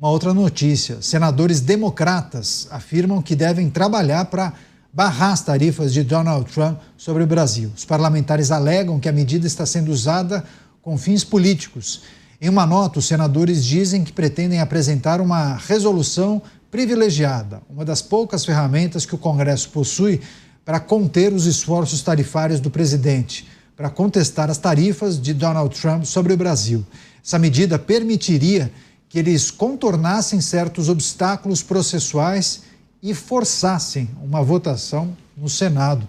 Uma outra notícia: senadores democratas afirmam que devem trabalhar para barrar as tarifas de Donald Trump sobre o Brasil. Os parlamentares alegam que a medida está sendo usada com fins políticos. Em uma nota, os senadores dizem que pretendem apresentar uma resolução privilegiada, uma das poucas ferramentas que o Congresso possui para conter os esforços tarifários do presidente, para contestar as tarifas de Donald Trump sobre o Brasil. Essa medida permitiria que eles contornassem certos obstáculos processuais e forçassem uma votação no Senado.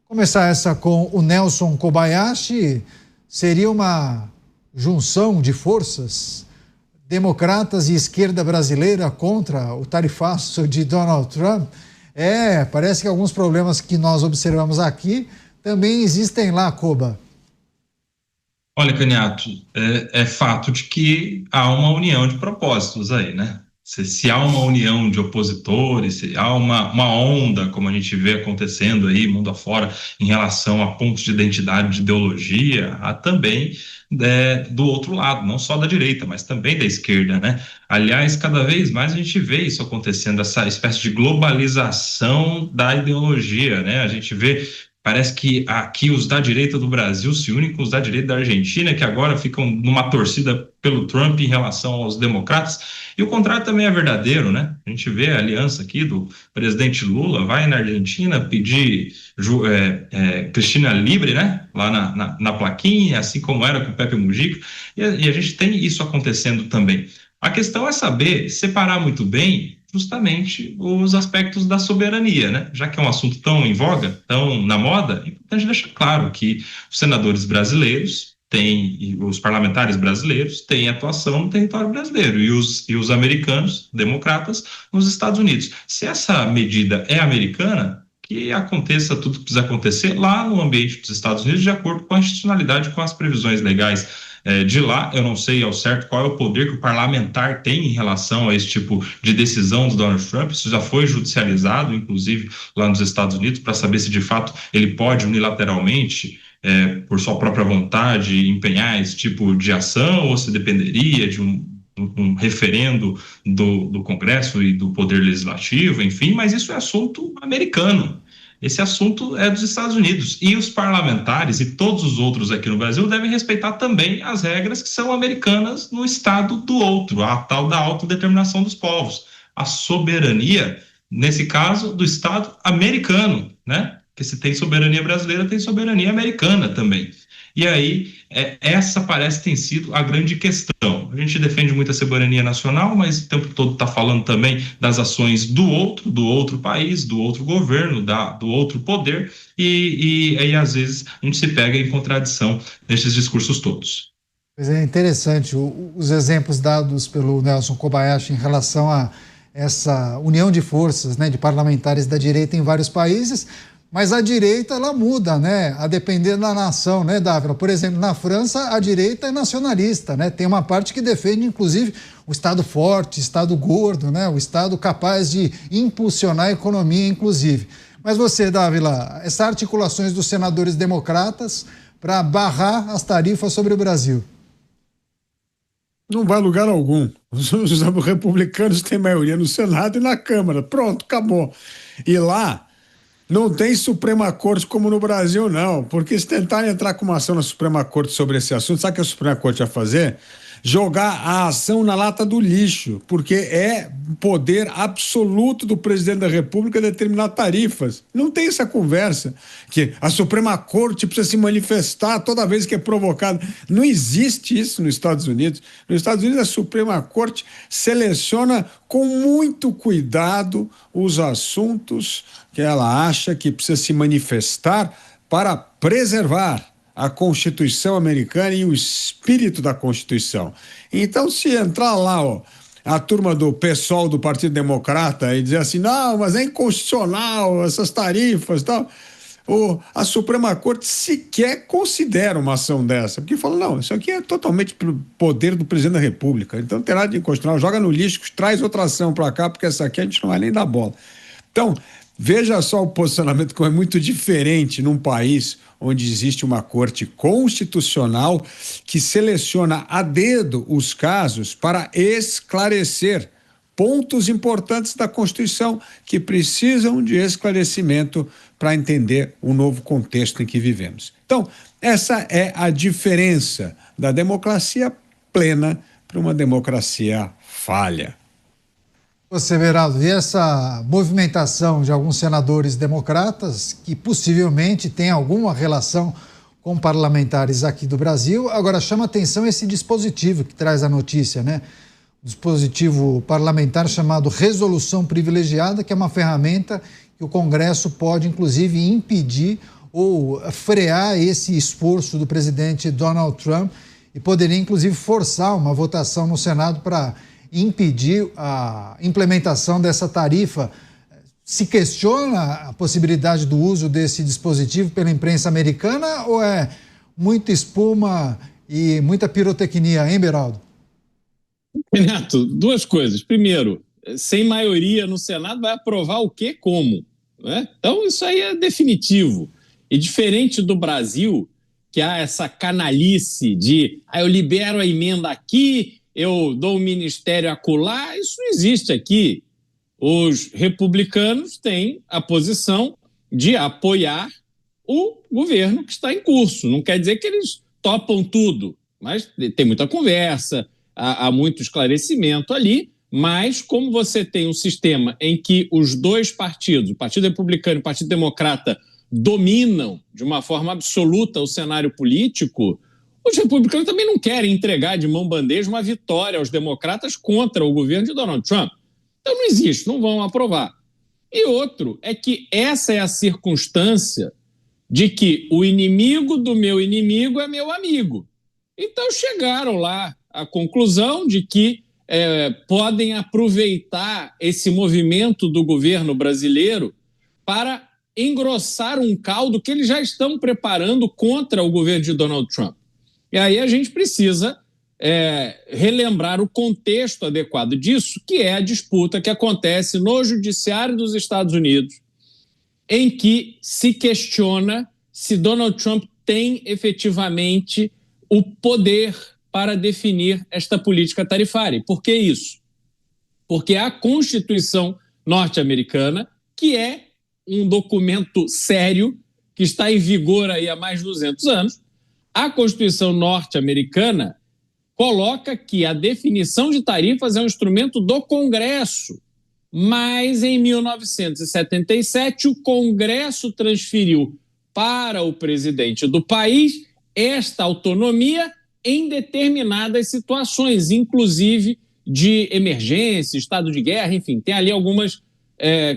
Começar essa com o Nelson Kobayashi, seria uma junção de forças democratas e esquerda brasileira contra o tarifaço de Donald Trump. Parece que alguns problemas que nós observamos aqui também existem lá, Koba. Olha, Caniato, é fato de que há uma união de propósitos aí, né? Se há uma união de opositores, se há uma onda, como a gente vê acontecendo aí, mundo afora, em relação a pontos de identidade, de ideologia, há também do outro lado, não só da direita, mas também da esquerda, né? Aliás, cada vez mais a gente vê isso acontecendo, essa espécie de globalização da ideologia, né? A gente vê. Parece que aqui os da direita do Brasil se unem com os da direita da Argentina, que agora ficam numa torcida pelo Trump em relação aos democratas. E o contrário também é verdadeiro, né? A gente vê a aliança aqui do presidente Lula, vai na Argentina pedir Cristina Libre, né? Lá na plaquinha, assim como era com o Pepe Mujica. E a gente tem isso acontecendo também. A questão é saber separar muito bem justamente os aspectos da soberania, né? Já que é um assunto tão em voga, tão na moda, é importante deixar claro que os senadores brasileiros e os parlamentares brasileiros têm atuação no território brasileiro e os americanos, democratas, nos Estados Unidos. Se essa medida é americana, que aconteça tudo que precisa acontecer lá no ambiente dos Estados Unidos, de acordo com a institucionalidade, com as previsões legais de lá. Eu não sei ao certo qual é o poder que o parlamentar tem em relação a esse tipo de decisão do Donald Trump. Isso já foi judicializado, inclusive, lá nos Estados Unidos, para saber se de fato ele pode unilateralmente, por sua própria vontade, empenhar esse tipo de ação, ou se dependeria de um referendo do Congresso e do Poder Legislativo, enfim, mas isso é assunto americano. Esse assunto é dos Estados Unidos, e os parlamentares e todos os outros aqui no Brasil devem respeitar também as regras que são americanas no estado do outro, a tal da autodeterminação dos povos, a soberania, nesse caso, do estado americano, né? Porque se tem soberania brasileira, tem soberania americana também. E aí, essa parece ter sido a grande questão. A gente defende muito a soberania nacional, mas o tempo todo está falando também das ações do outro país, do outro governo, do outro poder, e aí às vezes a gente se pega em contradição nesses discursos todos. Pois é interessante os exemplos dados pelo Nelson Kobayashi em relação a essa união de forças, né, de parlamentares da direita em vários países. Mas a direita, ela muda, né? A depender da nação, né, Dávila? Por exemplo, na França, a direita é nacionalista, né? Tem uma parte que defende, inclusive, o Estado forte, Estado gordo, né? O Estado capaz de impulsionar a economia, inclusive. Mas você, Dávila, essas articulações dos senadores democratas para barrar as tarifas sobre o Brasil? Não vai a lugar algum. Os republicanos têm maioria no Senado e na Câmara. Pronto, acabou. E lá não tem Suprema Corte como no Brasil, não, porque se tentarem entrar com uma ação na Suprema Corte sobre esse assunto, sabe o que a Suprema Corte vai fazer? Jogar a ação na lata do lixo, porque é poder absoluto do presidente da República determinar tarifas. Não tem essa conversa, que a Suprema Corte precisa se manifestar toda vez que é provocado. Não existe isso nos Estados Unidos. Nos Estados Unidos, a Suprema Corte seleciona com muito cuidado os assuntos que ela acha que precisa se manifestar para preservar a Constituição americana e o espírito da Constituição. Então, se entrar lá, a turma do PSOL do Partido Democrata e dizer assim, não, mas é inconstitucional essas tarifas e tal, a Suprema Corte sequer considera uma ação dessa, porque fala, não, isso aqui é totalmente poder do presidente da República, então não tem nada de inconstitucional, joga no lixo, traz outra ação para cá, porque essa aqui a gente não vai nem dar bola. Então, veja só o posicionamento como é muito diferente num país onde existe uma corte constitucional que seleciona a dedo os casos para esclarecer pontos importantes da Constituição que precisam de esclarecimento para entender o novo contexto em que vivemos. Então, essa é a diferença da democracia plena para uma democracia falha. Você, Beraldo, e essa movimentação de alguns senadores democratas que possivelmente têm alguma relação com parlamentares aqui do Brasil. Agora, chama atenção esse dispositivo que traz a notícia, né? Dispositivo parlamentar chamado Resolução Privilegiada, que é uma ferramenta que o Congresso pode, inclusive, impedir ou frear esse esforço do presidente Donald Trump e poderia, inclusive, forçar uma votação no Senado para impedir a implementação dessa tarifa. Se questiona a possibilidade do uso desse dispositivo pela imprensa americana ou é muita espuma e muita pirotecnia, hein, Beraldo? Renato, duas coisas. Primeiro, sem maioria no Senado vai aprovar o quê? Como? Né? Então isso aí é definitivo. E diferente do Brasil, que há essa canalice de eu libero a emenda aqui, eu dou o ministério acolá, isso não existe aqui. Os republicanos têm a posição de apoiar o governo que está em curso. Não quer dizer que eles topam tudo, mas tem muita conversa, há muito esclarecimento ali, mas como você tem um sistema em que os dois partidos, o Partido Republicano e o Partido Democrata, dominam de uma forma absoluta o cenário político, os republicanos também não querem entregar de mão bandeja uma vitória aos democratas contra o governo de Donald Trump. Então não existe, não vão aprovar. E outro é que essa é a circunstância de que o inimigo do meu inimigo é meu amigo. Então chegaram lá à conclusão de que podem aproveitar esse movimento do governo brasileiro para engrossar um caldo que eles já estão preparando contra o governo de Donald Trump. E aí a gente precisa relembrar o contexto adequado disso, que é a disputa que acontece no Judiciário dos Estados Unidos, em que se questiona se Donald Trump tem efetivamente o poder para definir esta política tarifária. Por que isso? Porque a Constituição norte-americana, que é um documento sério, que está em vigor aí há mais de 200 anos, a Constituição norte-americana coloca que a definição de tarifas é um instrumento do Congresso, mas em 1977 o Congresso transferiu para o presidente do país esta autonomia em determinadas situações, inclusive de emergência, estado de guerra, enfim, tem ali algumas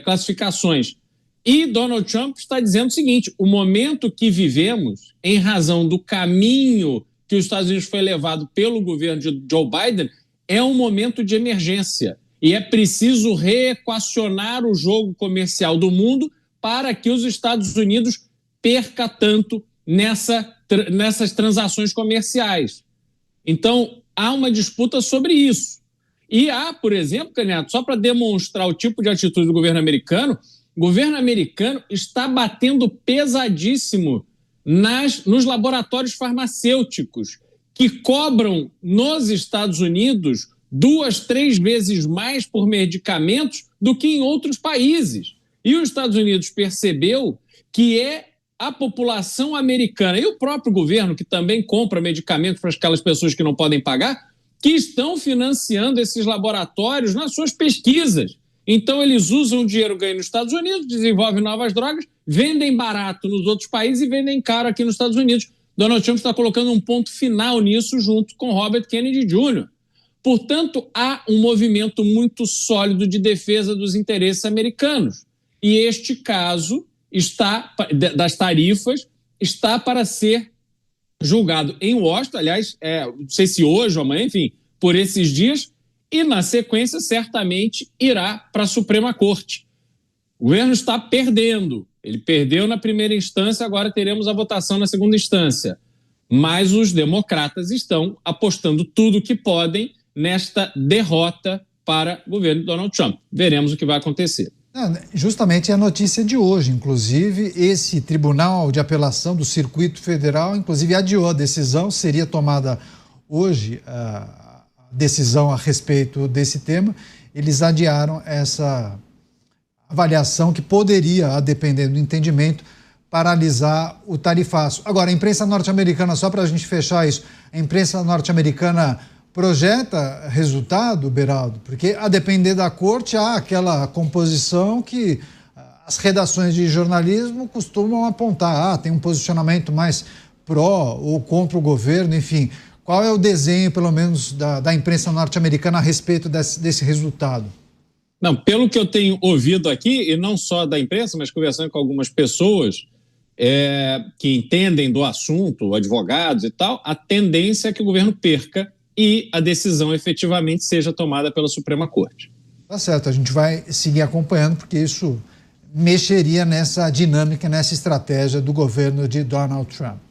classificações. E Donald Trump está dizendo o seguinte: o momento que vivemos, em razão do caminho que os Estados Unidos foi levado pelo governo de Joe Biden, é um momento de emergência. E é preciso reequacionar o jogo comercial do mundo para que os Estados Unidos perca tanto nessas transações comerciais. Então, há uma disputa sobre isso. E há, por exemplo, Canhoto, só para demonstrar o tipo de atitude do governo americano, o governo americano está batendo pesadíssimo nos laboratórios farmacêuticos, que cobram nos Estados Unidos 2, 3 vezes mais por medicamentos do que em outros países. E os Estados Unidos percebeu que é a população americana e o próprio governo, que também compra medicamentos para aquelas pessoas que não podem pagar, que estão financiando esses laboratórios nas suas pesquisas. Então, eles usam o dinheiro ganho nos Estados Unidos, desenvolvem novas drogas, vendem barato nos outros países e vendem caro aqui nos Estados Unidos. Donald Trump está colocando um ponto final nisso junto com Robert Kennedy Jr. Portanto, há um movimento muito sólido de defesa dos interesses americanos. E este caso das tarifas está para ser julgado em Washington, aliás, não sei se hoje ou amanhã, enfim, por esses dias, e na sequência certamente irá para a Suprema Corte. O governo está perdendo, ele perdeu na primeira instância, agora teremos a votação na segunda instância, mas os democratas estão apostando tudo que podem nesta derrota para o governo de Donald Trump. Veremos o que vai acontecer. Justamente a notícia de hoje, inclusive, esse Tribunal de Apelação do Circuito Federal, inclusive, adiou a decisão, seria tomada hoje a decisão a respeito desse tema. Eles adiaram essa avaliação que poderia, a depender do entendimento, paralisar o tarifaço. Agora, a imprensa norte-americana, só para a gente fechar isso, a imprensa norte-americana projeta resultado, Beraldo? Porque, a depender da corte, há aquela composição que as redações de jornalismo costumam apontar. Tem um posicionamento mais pró ou contra o governo, enfim. Qual é o desenho, pelo menos, da imprensa norte-americana a respeito desse resultado? Não, pelo que eu tenho ouvido aqui, e não só da imprensa, mas conversando com algumas pessoas que entendem do assunto, advogados e tal, a tendência é que o governo perca e a decisão efetivamente seja tomada pela Suprema Corte. Tá certo, a gente vai seguir acompanhando, porque isso mexeria nessa dinâmica, nessa estratégia do governo de Donald Trump.